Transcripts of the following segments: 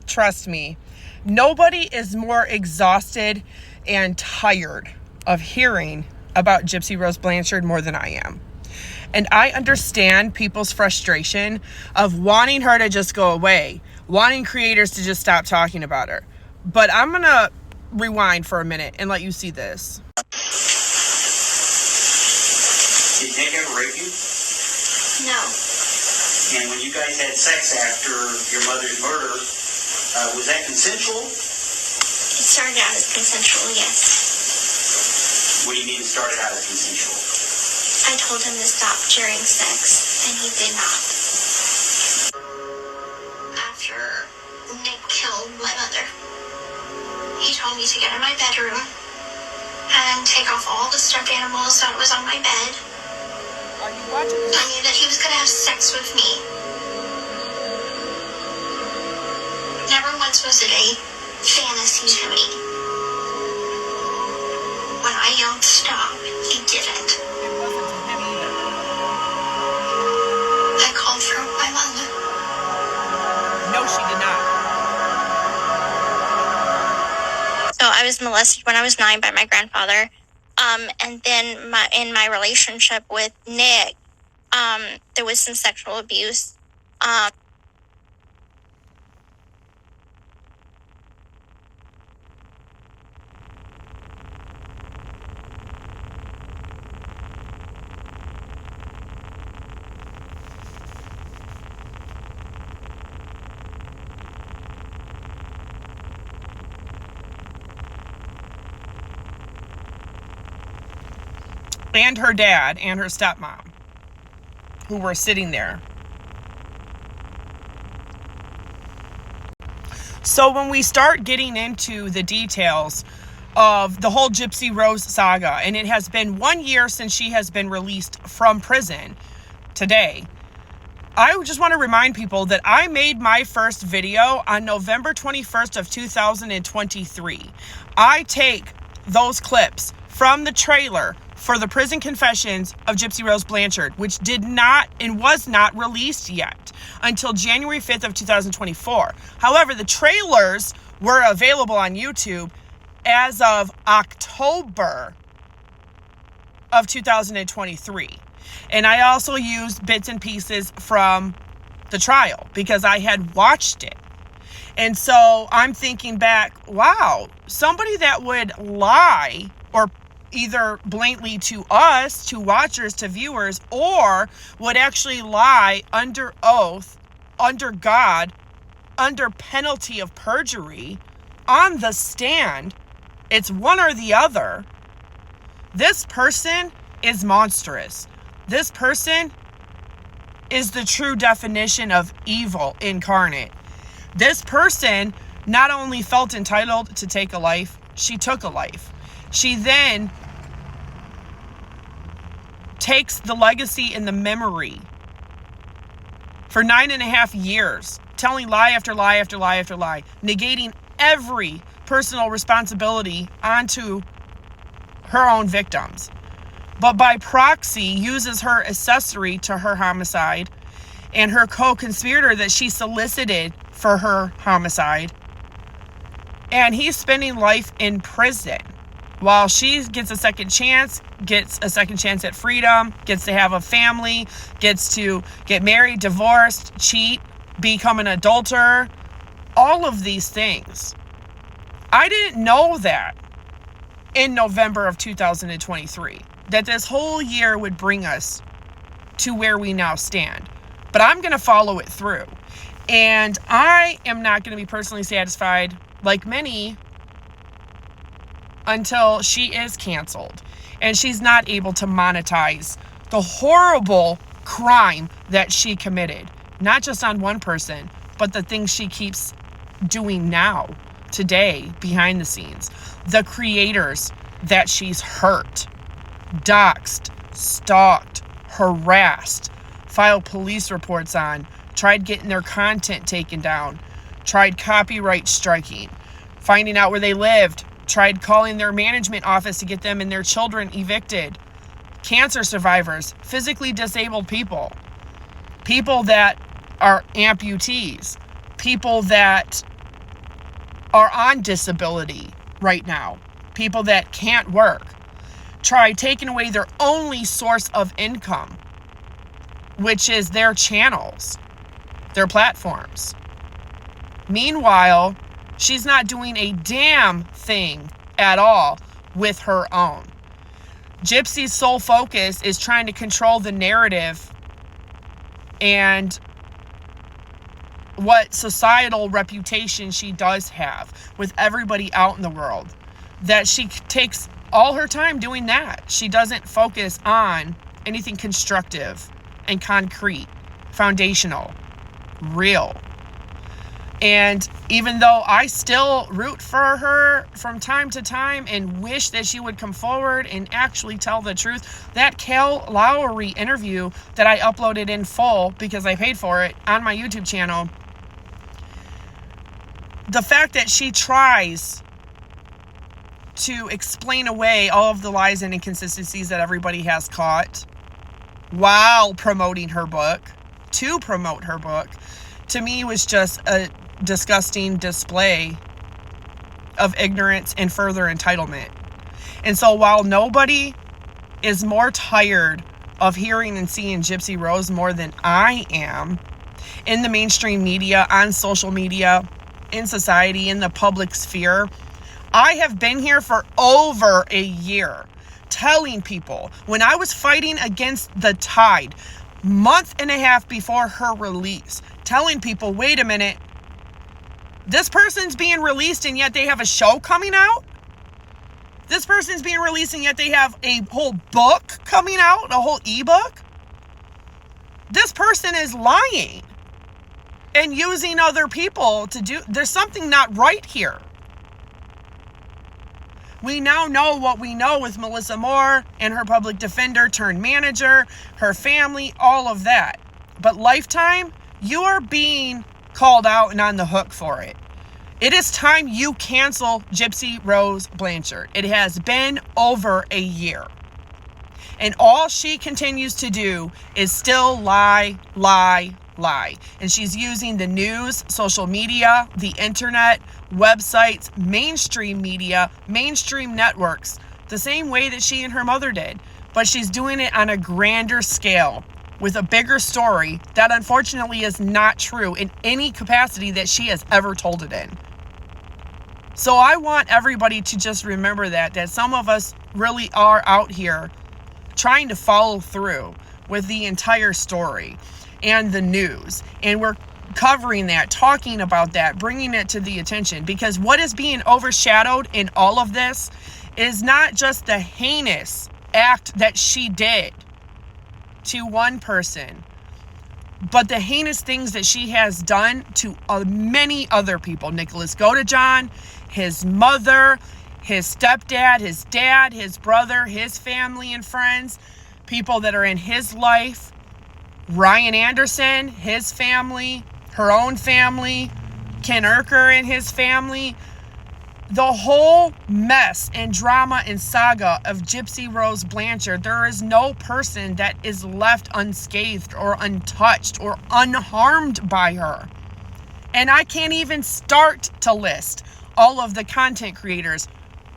trust me, nobody is more exhausted and tired of hearing about Gypsy Rose Blanchard more than I am. And I understand people's frustration of wanting her to just go away, wanting creators to just stop talking about her. But I'm going to rewind for a minute and let you see this. Did Nick ever rape you? No. And when you guys had sex after your mother's murder, was that consensual? It started out as consensual, yes. What do you mean it started out as consensual? I told him to stop during sex, and he did not. After Nick killed my mother, he told me to get in my bedroom and take off all the stuffed animals that was on my bed. Are you watching this? I knew that he was going to have sex with me. Never once was it a fantasy to me. When I yelled stop, he didn't. It wasn't to him either. I called for my mother. No, she did not. So I was molested when I was 9 by my grandfather. And then in my relationship with Nick, there was some sexual abuse. And her dad and her stepmom, who were sitting there. So when we start getting into the details of the whole Gypsy Rose saga, and it has been 1 year since she has been released from prison today, I just want to remind people that I made my first video on November 21st of 2023. I take those clips from the trailer for the prison confessions of Gypsy Rose Blanchard, which did not and was not released yet until January 5th of 2024. However, the trailers were available on YouTube as of October of 2023. And I also used bits and pieces from the trial because I had watched it. And so I'm thinking back, wow, somebody that would lie or either blatantly to us, to watchers, to viewers, or would actually lie under oath, under God, under penalty of perjury, on the stand. It's one or the other. This person is monstrous. This person is the true definition of evil incarnate. This person not only felt entitled to take a life, she took a life. She then takes the legacy and the memory for 9.5 years, telling lie after lie after lie after lie, negating every personal responsibility onto her own victims. But by proxy, uses her accessory to her homicide and her co-conspirator that she solicited for her homicide. And he's spending life in prison while she gets a second chance at freedom, gets to have a family, gets to get married, divorced, cheat, become an adulterer, all of these things. I didn't know that in November of 2023, that this whole year would bring us to where we now stand. But I'm going to follow it through. And I am not going to be personally satisfied, like many, until she is canceled and she's not able to monetize the horrible crime that she committed, not just on one person, but the things she keeps doing now, today, behind the scenes, the creators that she's hurt, doxed, stalked, harassed, filed police reports on, tried getting their content taken down, tried copyright striking, finding out where they lived, tried calling their management office to get them and their children evicted, cancer survivors, physically disabled people, people that are amputees, people that are on disability right now, people that can't work, try taking away their only source of income, which is their channels, their platforms. Meanwhile, she's not doing a damn thing at all with her own. Gypsy's sole focus is trying to control the narrative and what societal reputation she does have with everybody out in the world. That she takes all her time doing that. She doesn't focus on anything constructive and concrete, foundational, real. And even though I still root for her from time to time and wish that she would come forward and actually tell the truth, that Cal Lowry interview that I uploaded in full because I paid for it on my YouTube channel, the fact that she tries to explain away all of the lies and inconsistencies that everybody has caught while promoting her book, to promote her book, to me was just a disgusting display of ignorance and further entitlement. And so while nobody is more tired of hearing and seeing Gypsy Rose more than I am in the mainstream media, on social media, in society, in the public sphere, I have been here for over a year telling people, when I was fighting against the tide, month and a half before her release, telling people, wait a minute, this person's being released and yet they have a show coming out? This person's being released and yet they have a whole book coming out, a whole ebook? This person is lying and using other people to do, there's something not right here. We now know what we know with Melissa Moore and her public defender turned manager, her family, all of that. But Lifetime, you are being called out and on the hook for it. It is time you cancel Gypsy Rose Blanchard. It has been over a year. And all she continues to do is still lie. And she's using the news, social media, the internet, websites, mainstream media, mainstream networks, the same way that she and her mother did. But she's doing it on a grander scale with a bigger story that unfortunately is not true in any capacity that she has ever told it in. So I want everybody to just remember that some of us really are out here trying to follow through with the entire story and the news. And we're covering that, talking about that, bringing it to the attention. Because what is being overshadowed in all of this is not just the heinous act that she did to one person, but the heinous things that she has done to many other people. Nicholas Godejohn, his mother, his stepdad, his dad, his brother, his family and friends, people that are in his life, Ryan Anderson, his family, her own family, Ken Urker and his family. The whole mess and drama and saga of Gypsy Rose Blanchard, there is no person that is left unscathed or untouched or unharmed by her. And I can't even start to list all of the content creators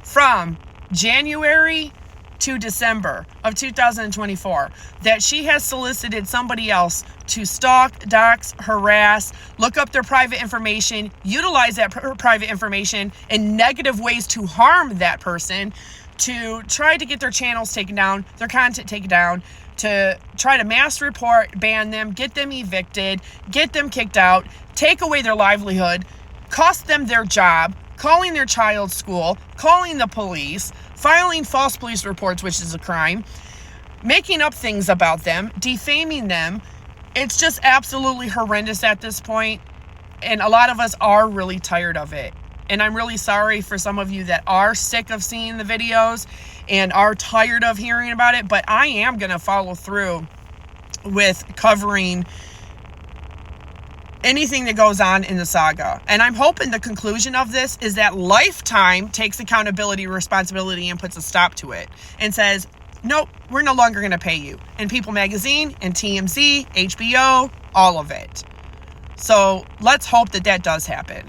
from January to December of 2024 that she has solicited somebody else to stalk, dox, harass, look up their private information, utilize that private information in negative ways to harm that person, to try to get their channels taken down, their content taken down, to try to mass report, ban them, get them evicted, get them kicked out, take away their livelihood, cost them their job, calling their child's school, calling the police, filing false police reports, which is a crime, making up things about them, defaming them. It's just absolutely horrendous at this point, and a lot of us are really tired of it. And I'm really sorry for some of you that are sick of seeing the videos and are tired of hearing about it, but I am going to follow through with covering anything that goes on in the saga. And I'm hoping the conclusion of this is that Lifetime takes accountability, responsibility, and puts a stop to it and says, nope, we're no longer going to pay you. And People Magazine and TMZ, HBO, all of it. So let's hope that that does happen.